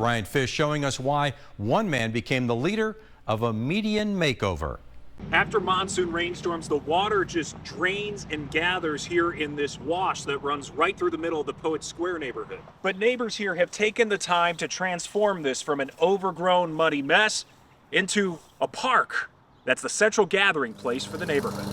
Ryan Fish showing us why one man became the leader of a median makeover. After monsoon rainstorms, the water just drains and gathers here in this wash that runs right through the middle of the Poets Square neighborhood. But neighbors here have taken the time to transform this from an overgrown, muddy mess into a park that's the central gathering place for the neighborhood.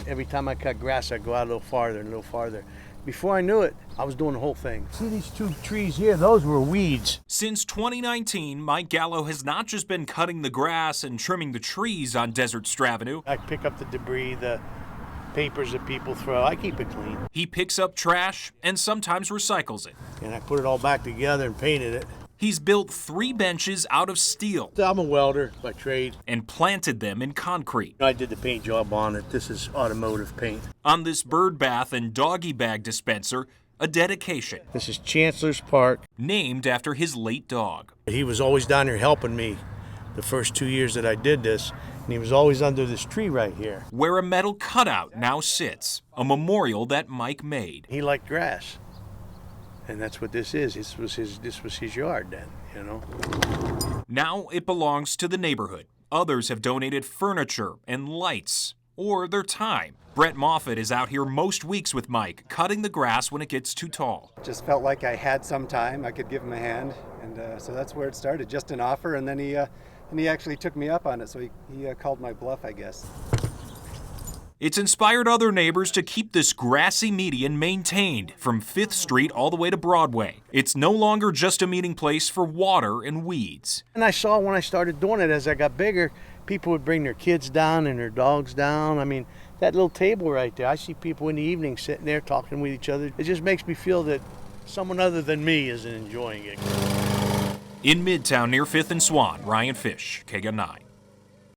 Every time I cut grass, I go out a little farther and a little farther. Before I knew it, I was doing the whole thing. See these two trees here? Those were weeds. Since 2019, Mike Gallo has not just been cutting the grass and trimming the trees on Desert Street Avenue. I pick up the debris, the papers that people throw. I keep it clean. He picks up trash and sometimes recycles it. And I put it all back together and painted it. He's built 3 benches out of steel. I'm a welder by trade. And planted them in concrete. I did the paint job on it. This is automotive paint. On this bird bath and doggy bag dispenser, a dedication. This is Chancellor's Park. Named after his late dog. He was always down here helping me the first 2 years that I did this. And he was always under this tree right here. Where a metal cutout now sits. A memorial that Mike made. He liked grass. And that's what this is. This was his yard then, you know. Now it belongs to the neighborhood. Others have donated furniture and lights, or their time. Brett Moffat is out here most weeks with Mike, cutting the grass when it gets too tall. Just felt like I had some time. I could give him a hand, and so that's where it started. Just an offer, and then he actually took me up on it. So he called my bluff, I guess. It's inspired other neighbors to keep this grassy median maintained from 5th Street all the way to Broadway. It's no longer just a meeting place for water and weeds. And I saw when I started doing it, as I got bigger, people would bring their kids down and their dogs down. I mean, that little table right there, I see people in the evening sitting there talking with each other. It just makes me feel that someone other than me is enjoying it. In Midtown near 5th and Swan, Ryan Fish, KGUN 9.